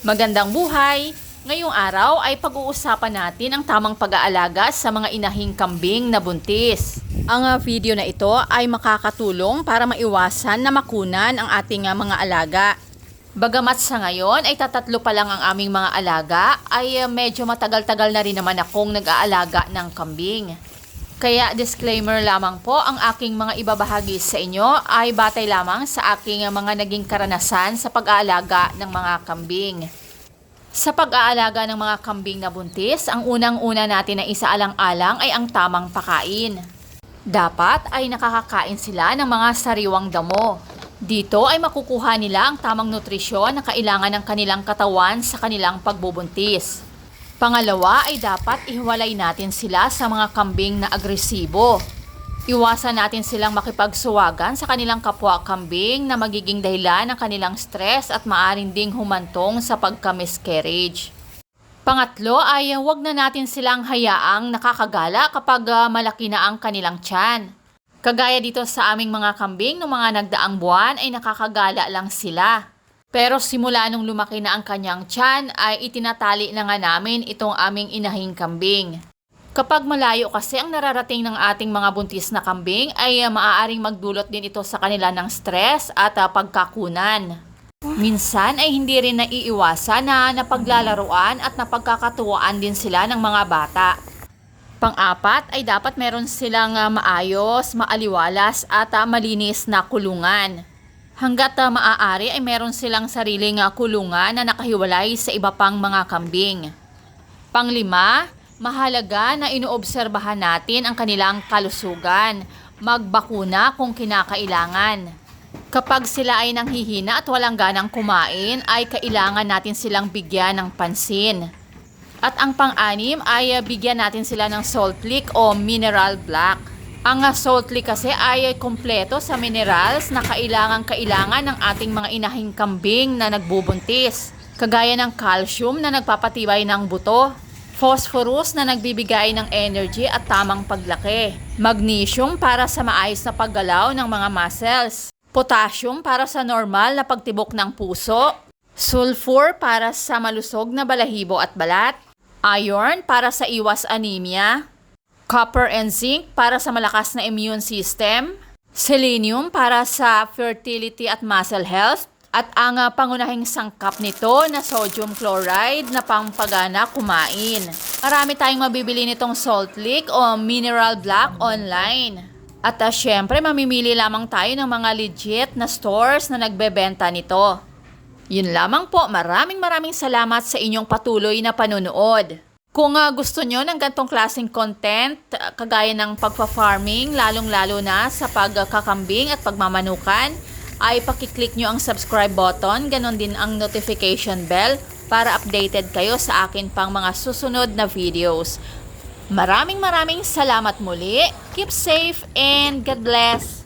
Magandang buhay! Ngayong araw ay pag-uusapan natin ang tamang pag-aalaga sa mga inahing kambing na buntis. Ang video na ito ay makakatulong para maiwasan na makunan ang ating mga alaga. Bagamat sa ngayon ay tatatlo pa lang ang aming mga alaga, ay medyo matagal-tagal na rin naman akong nag-aalaga ng kambing. Kaya disclaimer lamang po, ang aking mga ibabahagi sa inyo ay batay lamang sa aking mga naging karanasan sa pag-aalaga ng mga kambing. Sa pag-aalaga ng mga kambing na buntis, ang unang-una natin na isaalang-alang ay ang tamang pakain. Dapat ay nakakakain sila ng mga sariwang damo. Dito ay makukuha nila ang tamang nutrisyon na kailangan ng kanilang katawan sa kanilang pagbubuntis. Pangalawa ay dapat ihiwalay natin sila sa mga kambing na agresibo. Iwasan natin silang makipagsuwagan sa kanilang kapwa-kambing na magiging dahilan ng kanilang stress at maaring ding humantong sa pagka-miscarriage. Pangatlo ay huwag na natin silang hayaang nakakagala kapag malaki na ang kanilang tiyan. Kagaya dito sa aming mga kambing, noong mga nagdaang buwan ay nakakagala lang sila. Pero simula nung lumaki na ang kanyang tiyan ay itinatali na nga namin itong aming inahing kambing. Kapag malayo kasi ang nararating ng ating mga buntis na kambing ay maaaring magdulot din ito sa kanila ng stress at pagkakunan. Minsan ay hindi rin naiiwasan na napaglalaruan at napagkakatuwaan din sila ng mga bata. Pang-apat ay dapat meron silang maayos, maaliwalas at malinis na kulungan. Hanggat maaari ay meron silang sariling kulungan na nakahiwalay sa iba pang mga kambing. Panglima, mahalaga na inoobserbahan natin ang kanilang kalusugan. Magbakuna kung kinakailangan. Kapag sila ay nanghihina at walang ganang kumain, ay kailangan natin silang bigyan ng pansin. At ang pang-anim ay bigyan natin sila ng salt lick o mineral block. Ang salt lick kasi ay kompleto sa minerals na kailangan ng ating mga inahing kambing na nagbubuntis. Kagaya ng calcium na nagpapatibay ng buto, phosphorus na nagbibigay ng energy at tamang paglaki, magnesium para sa maayos na paggalaw ng mga muscles, potassium para sa normal na pagtibok ng puso, sulfur para sa malusog na balahibo at balat, iron para sa iwas anemia, copper and zinc para sa malakas na immune system, selenium para sa fertility at muscle health, at ang pangunahing sangkap nito na sodium chloride na pampagana kumain. Marami tayong mabibili nitong salt lick o mineral block online. At syempre mamimili lamang tayo ng mga legit na stores na nagbebenta nito. Yun lamang po, maraming salamat sa inyong patuloy na panunood. Kung gusto nyo ng gantong klaseng content, kagaya ng pagpa-farming, lalong-lalo na sa pagkakambing at pagmamanukan, ay pakiclick nyo ang subscribe button, ganon din ang notification bell para updated kayo sa akin pang mga susunod na videos. Maraming salamat muli. Keep safe and God bless!